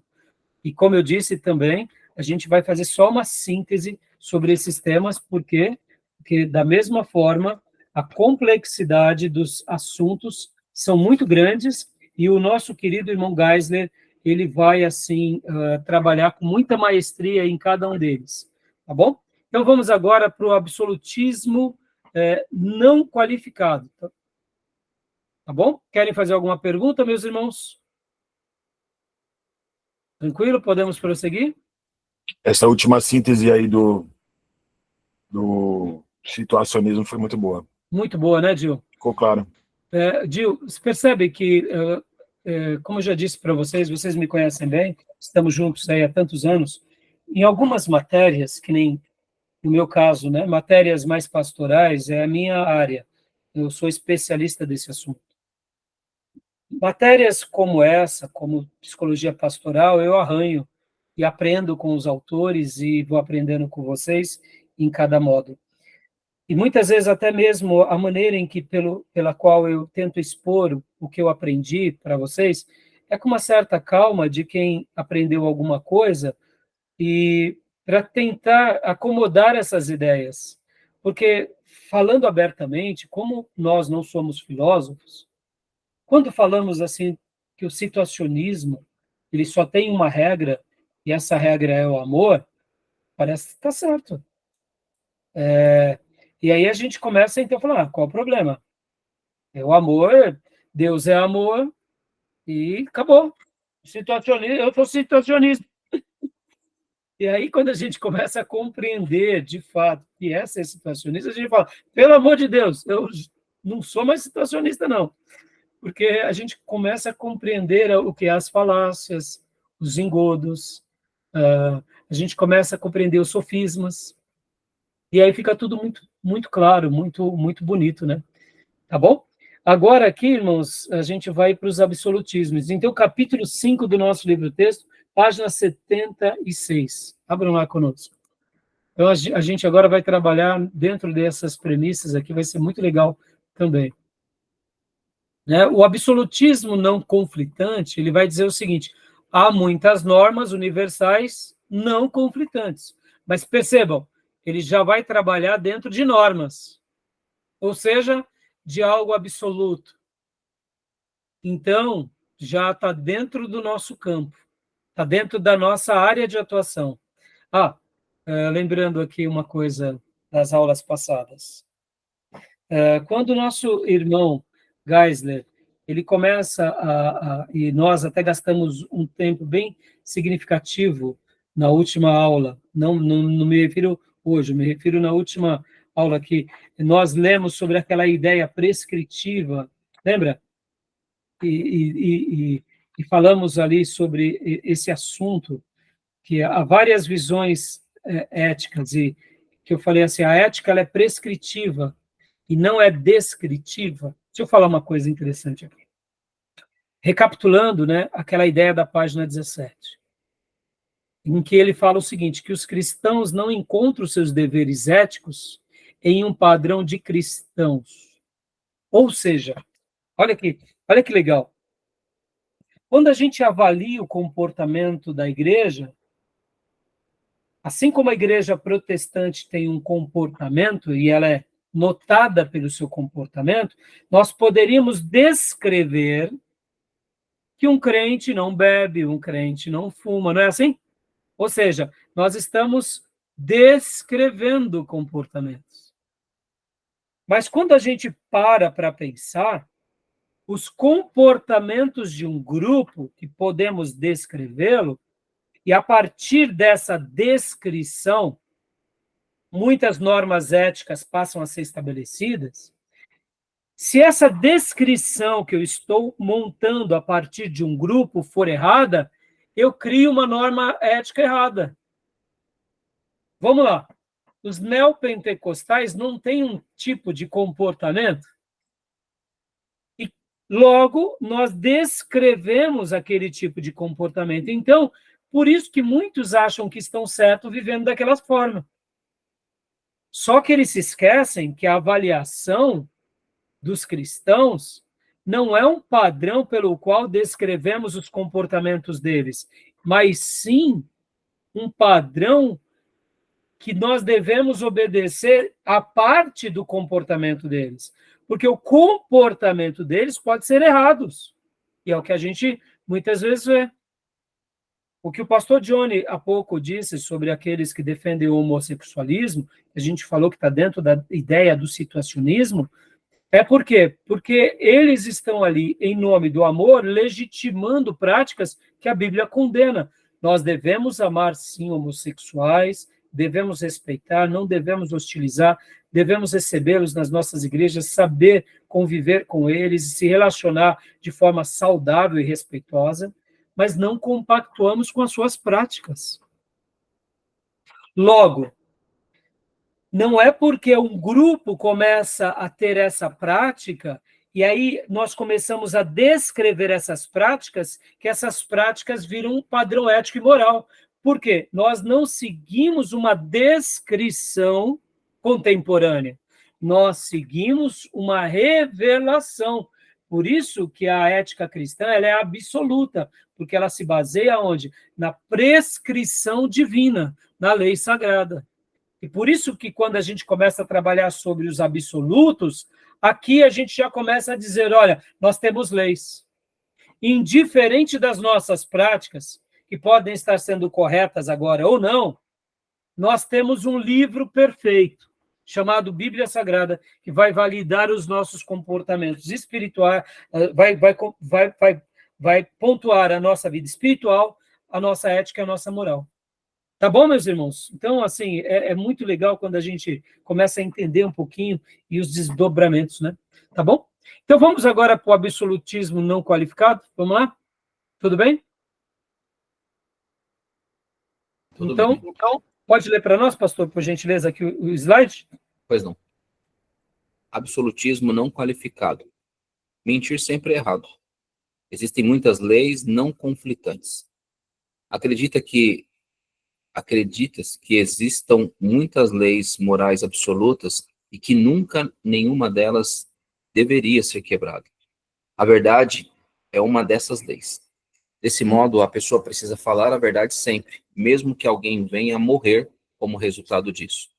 E, como eu disse também, a gente vai fazer só uma síntese sobre esses temas, porque da mesma forma, a complexidade dos assuntos são muito grandes e o nosso querido irmão Geisler, ele vai, assim, trabalhar com muita maestria em cada um deles, tá bom? Então, vamos agora para o absolutismo não qualificado. Tá bom? Querem fazer alguma pergunta, meus irmãos? Tranquilo? Podemos prosseguir? Essa última síntese aí do situacionismo foi muito boa. Muito boa, né, Gil? Ficou claro. Gil, você percebe que, como eu já disse para vocês, vocês me conhecem bem, estamos juntos aí há tantos anos, em algumas matérias, que nem no meu caso, né, matérias mais pastorais, é a minha área. Eu sou especialista desse assunto. Matérias como essa, como psicologia pastoral, eu arranho e aprendo com os autores e vou aprendendo com vocês em cada módulo. E muitas vezes até mesmo a maneira em que pela qual eu tento expor o que eu aprendi para vocês é com uma certa calma de quem aprendeu alguma coisa e para tentar acomodar essas ideias. Porque, falando abertamente, como nós não somos filósofos, quando falamos assim que o situacionismo ele só tem uma regra e essa regra é o amor, parece que está certo. E aí a gente começa então a falar, qual o problema? É o amor, Deus é amor e acabou. Situacionista, eu sou situacionista. E aí, quando a gente começa a compreender, de fato, que é ser situacionista, a gente fala, pelo amor de Deus, eu não sou mais situacionista, não. Porque a gente começa a compreender o que é as falácias, os engodos, a gente começa a compreender os sofismas, e aí fica tudo muito, muito claro, muito, muito bonito, né? Tá bom? Agora aqui, irmãos, a gente vai para os absolutismos. Então, capítulo 5 do nosso livro-texto, página 76. Abram lá conosco. Então, a gente agora vai trabalhar dentro dessas premissas aqui, vai ser muito legal também. Né? O absolutismo não conflitante, ele vai dizer o seguinte, há muitas normas universais não conflitantes. Mas percebam, ele já vai trabalhar dentro de normas, ou seja, de algo absoluto. Então, já está dentro do nosso campo, está dentro da nossa área de atuação. Lembrando aqui uma coisa das aulas passadas. Quando o nosso irmão Geisler, ele começa e nós até gastamos um tempo bem significativo na última aula, não me refiro hoje, me refiro na última aula que nós lemos sobre aquela ideia prescritiva, lembra? E falamos ali sobre esse assunto, que há várias visões éticas, e que eu falei assim, a ética ela é prescritiva e não é descritiva. Deixa eu falar uma coisa interessante aqui. Recapitulando, né, aquela ideia da página 17, em que ele fala o seguinte, que os cristãos não encontram seus deveres éticos em um padrão de cristãos. Ou seja, olha que legal. Quando a gente avalia o comportamento da igreja, assim como a igreja protestante tem um comportamento, e ela é notada pelo seu comportamento, nós poderíamos descrever que um crente não bebe, um crente não fuma, não é assim? Ou seja, nós estamos descrevendo comportamentos. Mas quando a gente para pensar, os comportamentos de um grupo, que podemos descrevê-lo, e a partir dessa descrição, muitas normas éticas passam a ser estabelecidas. Se essa descrição que eu estou montando a partir de um grupo for errada, eu crio uma norma ética errada. Vamos lá. Os neopentecostais não têm um tipo de comportamento e, logo, nós descrevemos aquele tipo de comportamento. Então, por isso que muitos acham que estão certos vivendo daquela forma. Só que eles se esquecem que a avaliação dos cristãos não é um padrão pelo qual descrevemos os comportamentos deles, mas sim um padrão que nós devemos obedecer a parte do comportamento deles. Porque o comportamento deles pode ser errados. E é o que a gente muitas vezes vê. O que o pastor Johnny há pouco disse sobre aqueles que defendem o homossexualismo, a gente falou que está dentro da ideia do situacionismo, é por quê? Porque eles estão ali, em nome do amor, legitimando práticas que a Bíblia condena. Nós devemos amar, sim, homossexuais, devemos respeitar, não devemos hostilizar, devemos recebê-los nas nossas igrejas, saber conviver com eles, se relacionar de forma saudável e respeitosa, mas não compactuamos com as suas práticas. Logo, não é porque um grupo começa a ter essa prática E aí nós começamos a descrever essas práticas, que essas práticas viram um padrão ético e moral. Por quê? Nós não seguimos uma descrição contemporânea. Nós seguimos uma revelação. Por isso que a ética cristã ela é absoluta, porque ela se baseia onde? Na prescrição divina, na lei sagrada. E por isso que quando a gente começa a trabalhar sobre os absolutos, aqui a gente já começa a dizer, olha, nós temos leis. Indiferente das nossas práticas, que podem estar sendo corretas agora ou não, nós temos um livro perfeito, chamado Bíblia Sagrada, que vai validar os nossos comportamentos espirituais, vai pontuar a nossa vida espiritual, a nossa ética e a nossa moral. Tá bom, meus irmãos? Então, assim, é muito legal quando a gente começa a entender um pouquinho e os desdobramentos, né? Tá bom? Então, vamos agora para o absolutismo não qualificado. Vamos lá? Tudo bem? Tudo então, bem. Pode ler para nós, pastor, por gentileza, aqui o slide? Pois não. Absolutismo não qualificado. Mentir sempre é errado. Existem muitas leis não conflitantes. Acreditas que existam muitas leis morais absolutas e que nunca nenhuma delas deveria ser quebrada. A verdade é uma dessas leis. Desse modo, a pessoa precisa falar a verdade sempre, mesmo que alguém venha a morrer como resultado disso.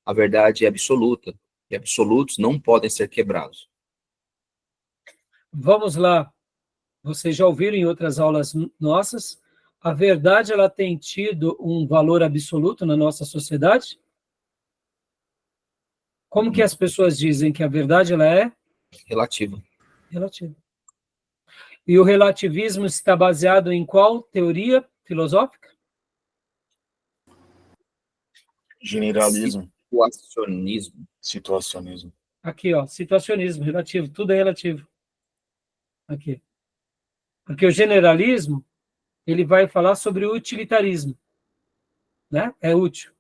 A verdade é absoluta, e absolutos não podem ser quebrados. Vamos lá. Vocês já ouviram em outras aulas nossas, a verdade ela tem tido um valor absoluto na nossa sociedade? Como que as pessoas dizem que a verdade ela é? Relativa. Relativa. E o relativismo está baseado em qual teoria filosófica? Generalismo. Situacionismo. Aqui, ó, situacionismo, relativo, tudo é relativo. Aqui. Porque o generalismo, ele vai falar sobre o utilitarismo, né? É útil.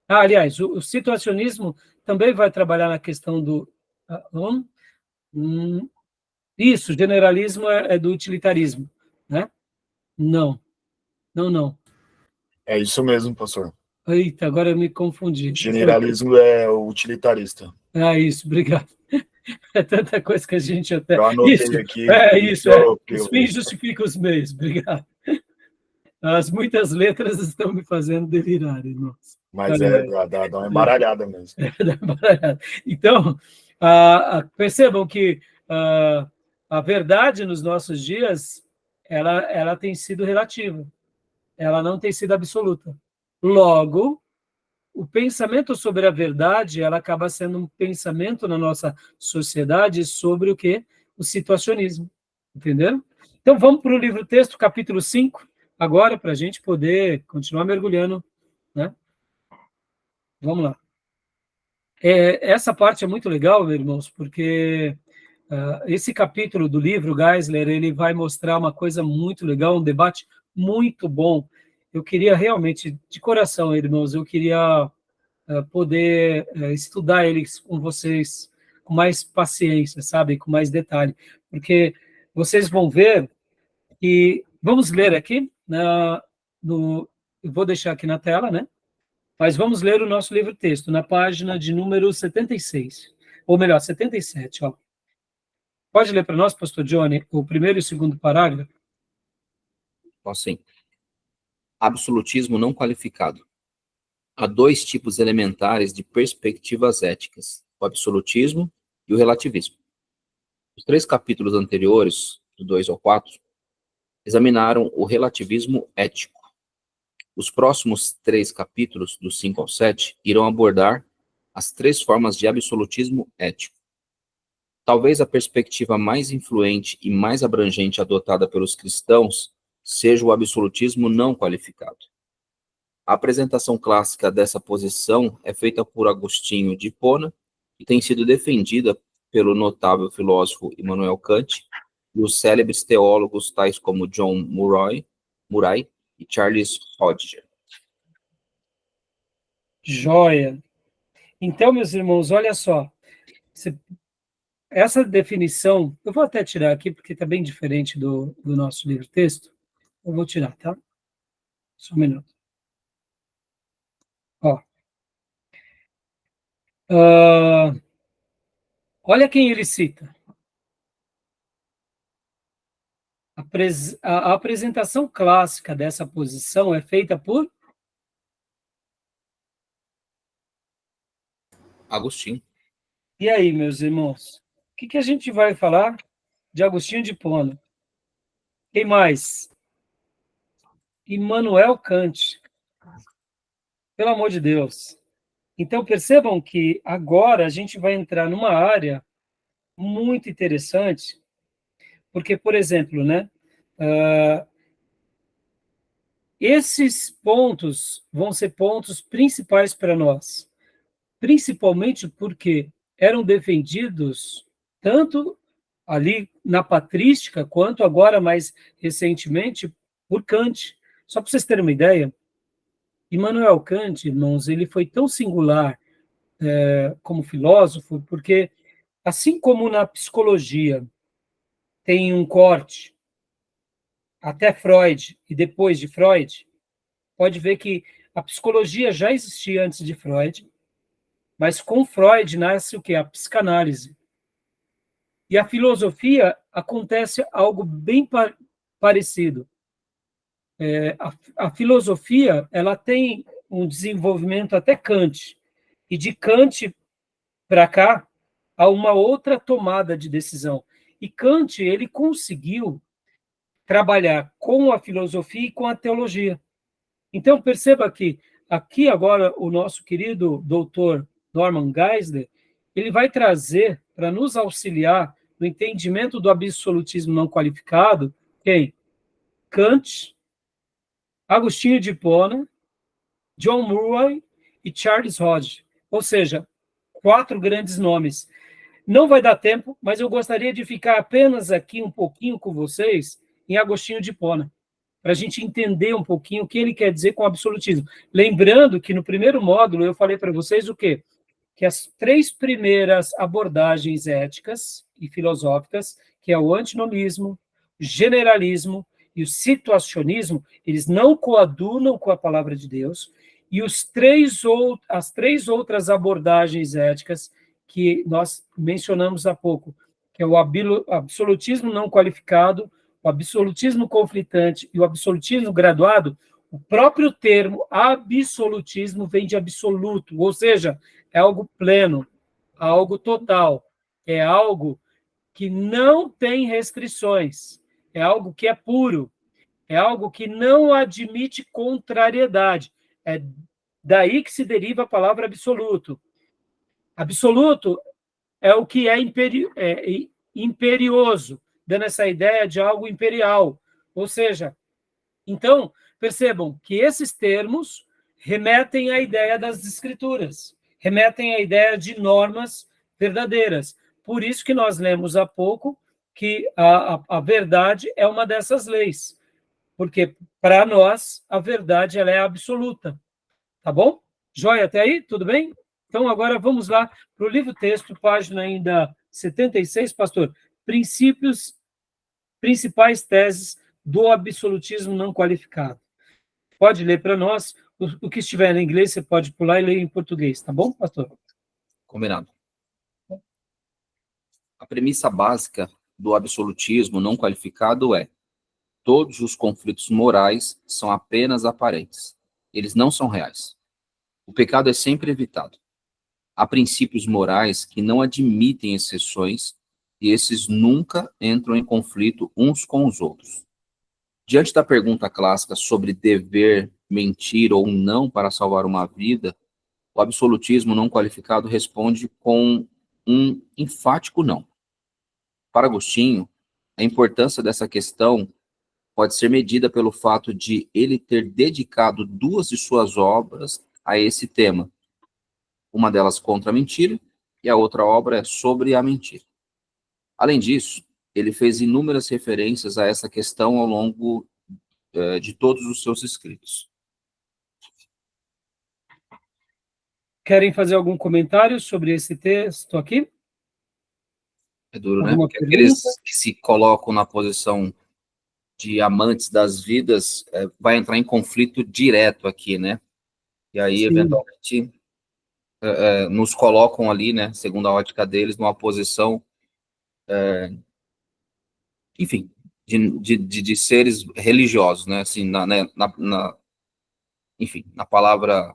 Aliás, o situacionismo também vai trabalhar na questão do... Isso, generalismo é do utilitarismo, né? Não. É isso mesmo, pastor. Eita, agora eu me confundi. Generalismo é o utilitarista. Isso, obrigado. É tanta coisa que a gente até... Eu anotei Isso, aqui. Os fins justificam os meios, obrigado. As muitas letras estão me fazendo delirar, irmãos. Mas dá uma embaralhada mesmo. Então, percebam que a verdade nos nossos dias, ela tem sido relativa. Ela não tem sido absoluta. Logo, o pensamento sobre a verdade, ela acaba sendo um pensamento na nossa sociedade sobre o quê? O situacionismo. Entenderam? Então, vamos para o livro-texto, capítulo 5, agora, para a gente poder continuar mergulhando, né? Vamos lá. Essa parte é muito legal, meus irmãos, porque esse capítulo do livro, Geisler, ele vai mostrar uma coisa muito legal, um debate muito bom. Eu queria realmente, de coração, irmãos, eu queria poder estudar ele com vocês com mais paciência, sabe? Com mais detalhe. Porque vocês vão ver que... Vamos ler aqui, eu vou deixar aqui na tela, né? Mas vamos ler o nosso livro-texto, na página de número 76. Ou melhor, 77, ó. Pode ler para nós, pastor Johnny, o primeiro e o segundo parágrafo? Posso sim. Absolutismo não qualificado. Há dois tipos elementares de perspectivas éticas, o absolutismo e o relativismo. Os 3 capítulos anteriores, do 2 ao 4, examinaram o relativismo ético. Os próximos 3 capítulos, do 5 ao 7, irão abordar as 3 formas de absolutismo ético. Talvez a perspectiva mais influente e mais abrangente adotada pelos cristãos seja o absolutismo não qualificado. A apresentação clássica dessa posição é feita por Agostinho de Hipona e tem sido defendida pelo notável filósofo Immanuel Kant e os célebres teólogos tais como John Murray e Charles Hodge. Joia. Então, meus irmãos, olha só. essa definição, eu vou até tirar aqui, porque está bem diferente do nosso livro-texto. Eu vou tirar, tá? Só um minuto. Ó. Olha quem ele cita. A apresentação clássica dessa posição é feita por Agostinho. E aí, meus irmãos? O que a gente vai falar de Agostinho de Hipona? Quem mais? Immanuel Kant. Pelo amor de Deus. Então, percebam que agora a gente vai entrar numa área muito interessante, porque, por exemplo, né, esses pontos vão ser pontos principais para nós, principalmente porque eram defendidos tanto ali na patrística, quanto agora, mais recentemente, por Kant. Só para vocês terem uma ideia, Immanuel Kant, irmãos, ele foi tão singular como filósofo, porque, assim como na psicologia tem um corte até Freud e depois de Freud, pode ver que a psicologia já existia antes de Freud, mas com Freud nasce o quê? A psicanálise. E a filosofia acontece algo bem parecido. A filosofia ela tem um desenvolvimento até Kant, e de Kant para cá há uma outra tomada de decisão. E Kant ele conseguiu trabalhar com a filosofia e com a teologia. Então, perceba que aqui agora o nosso querido doutor Norman Geisler, ele vai trazer para nos auxiliar no entendimento do absolutismo não qualificado, quem? Kant, Agostinho de Hipona, John Murray e Charles Hodge. Ou seja, 4 grandes nomes. Não vai dar tempo, mas eu gostaria de ficar apenas aqui um pouquinho com vocês em Agostinho de Hipona, para a gente entender um pouquinho o que ele quer dizer com absolutismo. Lembrando que no primeiro módulo eu falei para vocês o quê? Que as 3 primeiras abordagens éticas e filosóficas, que é o antinomismo, o generalismo e o situacionismo, eles não coadunam com a palavra de Deus, e as 3 outras abordagens éticas que nós mencionamos há pouco, que é o absolutismo não qualificado, o absolutismo conflitante e o absolutismo graduado, o próprio termo absolutismo vem de absoluto, ou seja, é algo pleno, algo total, é algo que não tem restrições, é algo que é puro, é algo que não admite contrariedade. É daí que se deriva a palavra absoluto. Absoluto é o que é imperioso, dando essa ideia de algo imperial. Ou seja, então, percebam que esses termos remetem à ideia das escrituras, remetem à ideia de normas verdadeiras. Por isso que nós lemos há pouco que a verdade é uma dessas leis, porque para nós a verdade ela é absoluta. Tá bom? Joia até aí? Tudo bem? Então, agora vamos lá para o livro-texto, página ainda 76, pastor. Princípios, principais teses do absolutismo não qualificado. Pode ler para nós. O que estiver em inglês, você pode pular e ler em português, tá bom, pastor? Combinado. A premissa básica do absolutismo não qualificado é: todos os conflitos morais são apenas aparentes. Eles não são reais. O pecado é sempre evitado. Há princípios morais que não admitem exceções e esses nunca entram em conflito uns com os outros. Diante da pergunta clássica sobre dever mentir ou não para salvar uma vida, o absolutismo não qualificado responde com um enfático não. Para Agostinho, a importância dessa questão pode ser medida pelo fato de ele ter dedicado 2 de suas obras a esse tema. Uma delas contra a mentira e a outra obra é sobre a mentira. Além disso, ele fez inúmeras referências a essa questão ao longo de todos os seus escritos. Querem fazer algum comentário sobre esse texto aqui? É duro, né? Alguma Porque pergunta? aqueles que se colocam na posição de amantes das vidas vai entrar em conflito direto aqui, né? E aí, Sim, eventualmente, nos colocam ali, né, segundo a ótica deles, numa posição, enfim, de seres religiosos, né? Assim, enfim, na palavra,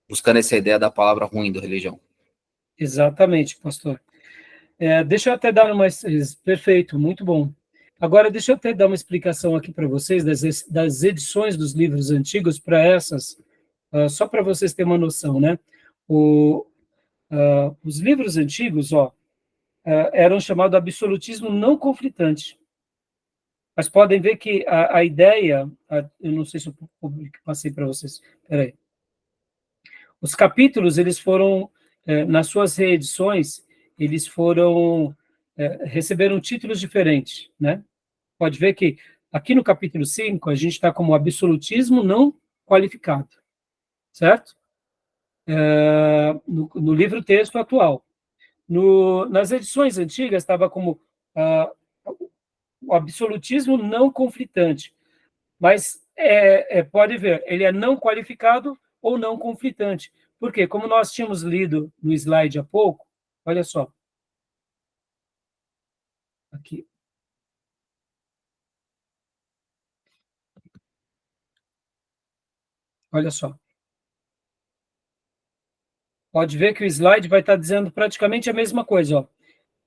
buscando essa ideia da palavra ruim da religião. exatamente, pastor. Deixa eu até dar uma... Perfeito, muito bom. Agora, deixa eu até dar uma explicação aqui para vocês das edições dos livros antigos para essas, só para vocês terem uma noção, né? Os livros antigos, eram chamados absolutismo não conflitante. Mas podem ver que a ideia, eu não sei se eu passei para vocês, peraí. Os capítulos, eles foram, nas suas reedições, eles foram, receberam títulos diferentes, né? Pode ver que aqui no capítulo 5, a gente está como absolutismo não qualificado, certo? No livro-texto atual. Nas edições antigas, estava como o absolutismo não conflitante. Mas pode ver, ele é não qualificado ou não conflitante. Por quê? Como nós tínhamos lido no slide há pouco, olha só. Aqui. Olha só. Pode ver que o slide vai estar dizendo praticamente a mesma coisa. Ó.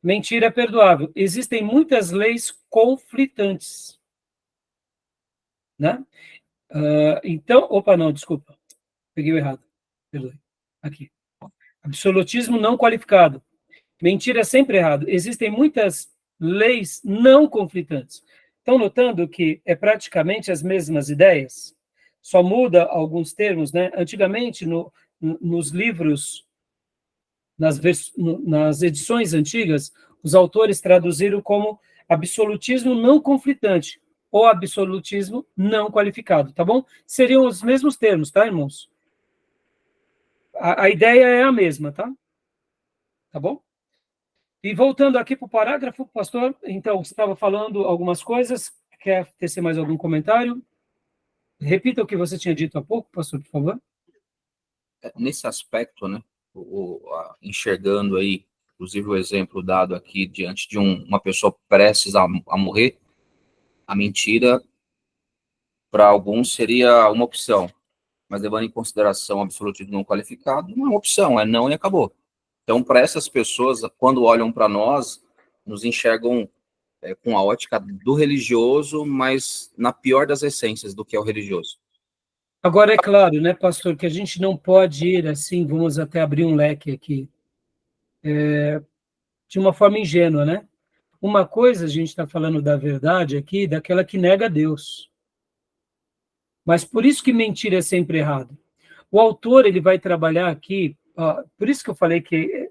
Mentira é perdoável. Existem muitas leis conflitantes. Né? Então, opa, não, desculpa. Peguei o errado. Perdoe. Aqui. Absolutismo não qualificado. Mentira é sempre errado. Existem muitas leis não conflitantes. Estão notando que é praticamente as mesmas ideias? Só muda alguns termos, né? Antigamente, nos livros, nas edições antigas, os autores traduziram como absolutismo não conflitante ou absolutismo não qualificado, tá bom? Seriam os mesmos termos, tá, irmãos? A ideia é a mesma, tá? Tá bom? E voltando aqui para o parágrafo, pastor, então, você estava falando algumas coisas, quer tecer mais algum comentário? Repita o que você tinha dito há pouco, pastor, por favor. Nesse aspecto, né, enxergando aí, inclusive o exemplo dado aqui diante de uma pessoa prestes a morrer, a mentira, para alguns, seria uma opção, mas levando em consideração o absolutismo não qualificado, não é uma opção, é não e acabou. Então, para essas pessoas, quando olham para nós, nos enxergam com a ótica do religioso, mas na pior das essências do que é o religioso. Agora, é claro, né, pastor, que a gente não pode ir assim, vamos até abrir um leque aqui, de uma forma ingênua, né? Uma coisa, a gente está falando da verdade aqui, daquela que nega Deus. Mas por isso que mentir é sempre errado. O autor, ele vai trabalhar aqui, por isso que eu falei que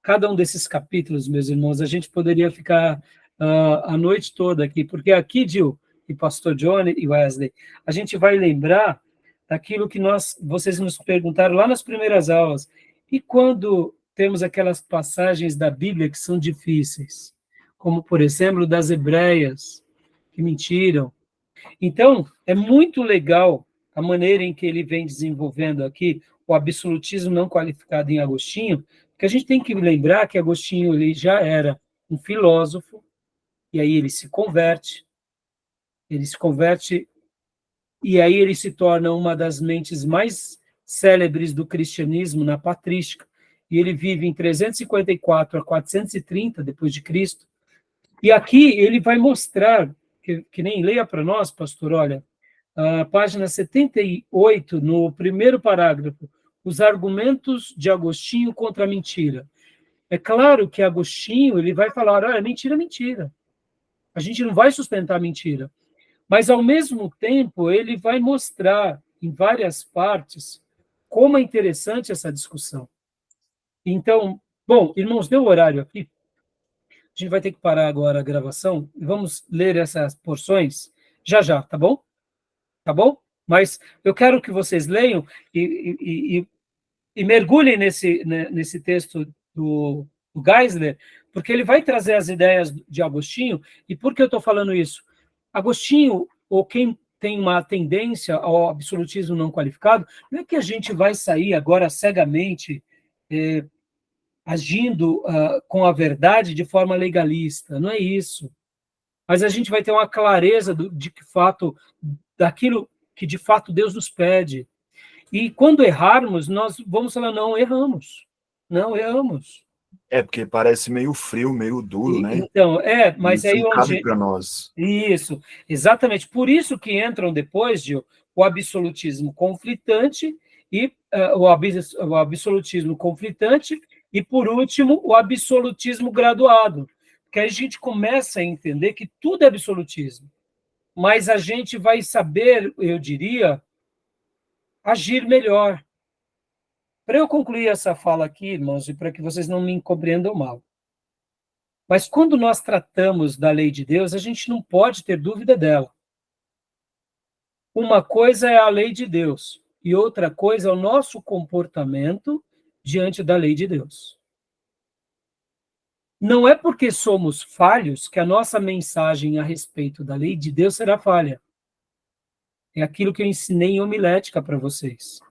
cada um desses capítulos, meus irmãos, a gente poderia ficar a noite toda aqui, porque aqui, Gil, e pastor Johnny e Wesley, a gente vai lembrar daquilo que vocês nos perguntaram lá nas primeiras aulas. E quando temos aquelas passagens da Bíblia que são difíceis, como, por exemplo, das Hebreias, que mentiram. Então, é muito legal a maneira em que ele vem desenvolvendo aqui o absolutismo não qualificado em Agostinho, porque a gente tem que lembrar que Agostinho ele já era um filósofo, e aí ele se converte, e aí ele se torna uma das mentes mais célebres do cristianismo na patrística, e ele vive em 354 a 430 depois de Cristo. E aqui ele vai mostrar, que nem leia para nós, pastor, olha, a página 78, no primeiro parágrafo, os argumentos de Agostinho contra a mentira. É claro que Agostinho ele vai falar, olha, mentira é mentira. A gente não vai sustentar a mentira. Mas, ao mesmo tempo, ele vai mostrar, em várias partes, como é interessante essa discussão. Então, bom, irmãos, deu o horário aqui. A gente vai ter que parar agora a gravação e vamos ler essas porções já, tá bom? Tá bom? Mas eu quero que vocês leiam e mergulhem nesse texto do Geisler, porque ele vai trazer as ideias de Agostinho. E por que eu estou falando isso? Agostinho, ou quem tem uma tendência ao absolutismo não qualificado, não é que a gente vai sair agora cegamente agindo com a verdade de forma legalista, não é isso. Mas a gente vai ter uma clareza de que fato, daquilo que de fato Deus nos pede. E quando errarmos, nós vamos falar, não erramos. Não erramos. Porque parece meio frio, meio duro, né? Então, mas isso aí cabe para nós. Isso, exatamente. Por isso que entram depois, Gil, o absolutismo conflitante e o absolutismo conflitante e, por último, o absolutismo graduado. Porque a gente começa a entender que tudo é absolutismo, mas a gente vai saber, eu diria, agir melhor. Para eu concluir essa fala aqui, irmãos, e para que vocês não me compreendam mal, mas quando nós tratamos da lei de Deus, a gente não pode ter dúvida dela. Uma coisa é a lei de Deus e outra coisa é o nosso comportamento diante da lei de Deus. Não é porque somos falhos que a nossa mensagem a respeito da lei de Deus será falha. É aquilo que eu ensinei em homilética para vocês.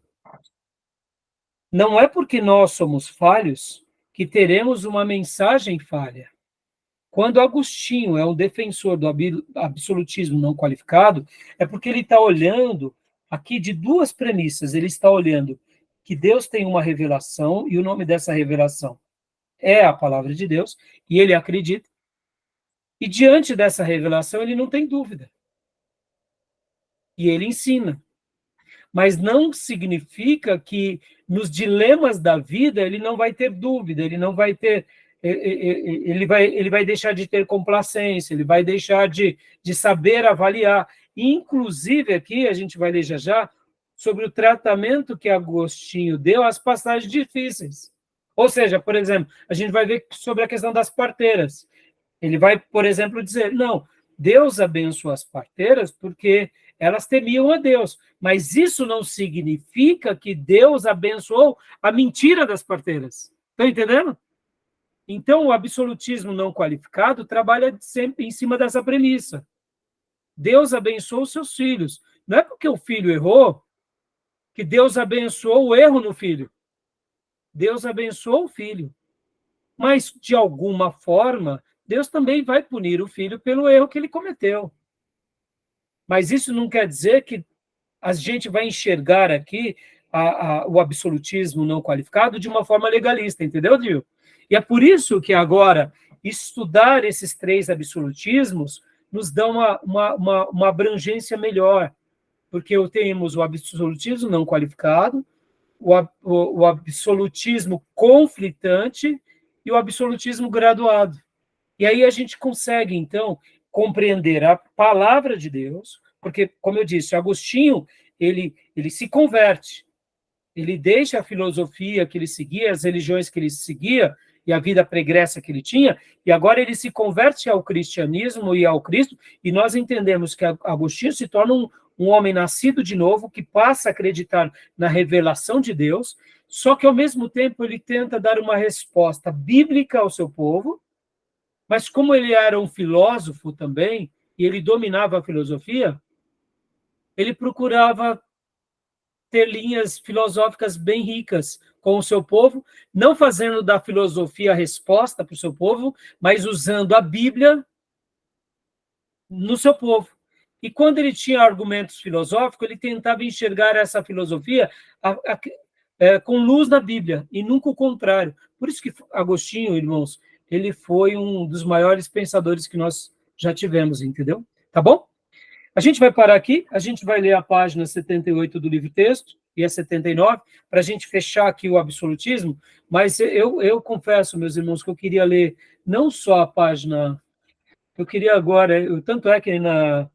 Não é porque nós somos falhos que teremos uma mensagem falha. Quando Agostinho é um defensor do absolutismo não qualificado, é porque ele está olhando aqui de duas premissas. Ele está olhando que Deus tem uma revelação, e o nome dessa revelação é a palavra de Deus, e ele acredita. E diante dessa revelação, ele não tem dúvida. E ele ensina. Mas não significa que nos dilemas da vida ele não vai ter dúvida, ele não vai ter... Ele vai deixar de ter complacência, ele vai deixar de saber avaliar. Inclusive, aqui, a gente vai ler já sobre o tratamento que Agostinho deu às passagens difíceis. Ou seja, por exemplo, a gente vai ver sobre a questão das parteiras. Ele vai, por exemplo, dizer, não, Deus abençoa as parteiras porque elas temiam a Deus, mas isso não significa que Deus abençoou a mentira das parteiras. Estão entendendo? Então, o absolutismo não qualificado trabalha sempre em cima dessa premissa. Deus abençoou os seus filhos. Não é porque o filho errou que Deus abençoou o erro no filho. Deus abençoou o filho. Mas, de alguma forma, Deus também vai punir o filho pelo erro que ele cometeu. Mas isso não quer dizer que a gente vai enxergar aqui o absolutismo não qualificado de uma forma legalista, entendeu, Dio? E é por isso que agora estudar esses três absolutismos nos dá uma abrangência melhor, porque temos o absolutismo não qualificado, o absolutismo conflitante e o absolutismo graduado. E aí a gente consegue, então, compreender a palavra de Deus, porque, como eu disse, Agostinho, ele se converte, ele deixa a filosofia que ele seguia, as religiões que ele seguia, e a vida pregressa que ele tinha, e agora ele se converte ao cristianismo e ao Cristo, e nós entendemos que Agostinho se torna um homem nascido de novo, que passa a acreditar na revelação de Deus, só que, ao mesmo tempo, ele tenta dar uma resposta bíblica ao seu povo, mas como ele era um filósofo também, e ele dominava a filosofia, ele procurava ter linhas filosóficas bem ricas com o seu povo, não fazendo da filosofia a resposta para o seu povo, mas usando a Bíblia no seu povo. E quando ele tinha argumentos filosóficos, ele tentava enxergar essa filosofia com luz na Bíblia, e nunca o contrário. Por isso que Agostinho, irmãos, ele foi um dos maiores pensadores que nós já tivemos, entendeu? Tá bom? A gente vai parar aqui, a gente vai ler a página 78 do livro-texto e a 79, para a gente fechar aqui o absolutismo, mas eu confesso, meus irmãos, que eu queria ler não só a página, eu queria agora, tanto é que nas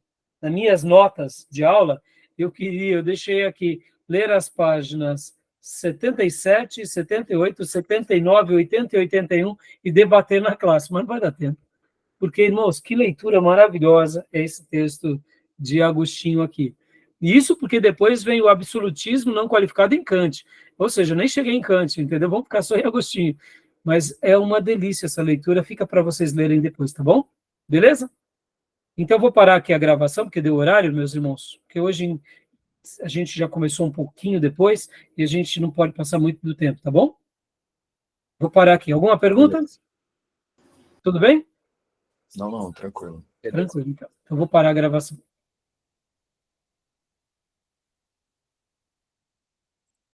minhas notas de aula, eu deixei aqui, ler as páginas 77, 78, 79, 80 e 81 e debater na classe, mas não vai dar tempo. Porque, irmãos, que leitura maravilhosa é esse texto de Agostinho aqui. E isso porque depois vem o absolutismo não qualificado em Kant. Ou seja, eu nem cheguei em Kant, entendeu? Vamos ficar só em Agostinho. mas é uma delícia essa leitura, fica para vocês lerem depois, tá bom? Beleza? Então eu vou parar aqui a gravação, porque deu horário, meus irmãos, porque hoje a gente já começou um pouquinho depois, e a gente não pode passar muito do tempo, tá bom? Vou parar aqui. Alguma pergunta? Beleza. Tudo bem? Não, tranquilo. Tranquilo, então. Eu vou parar a gravação.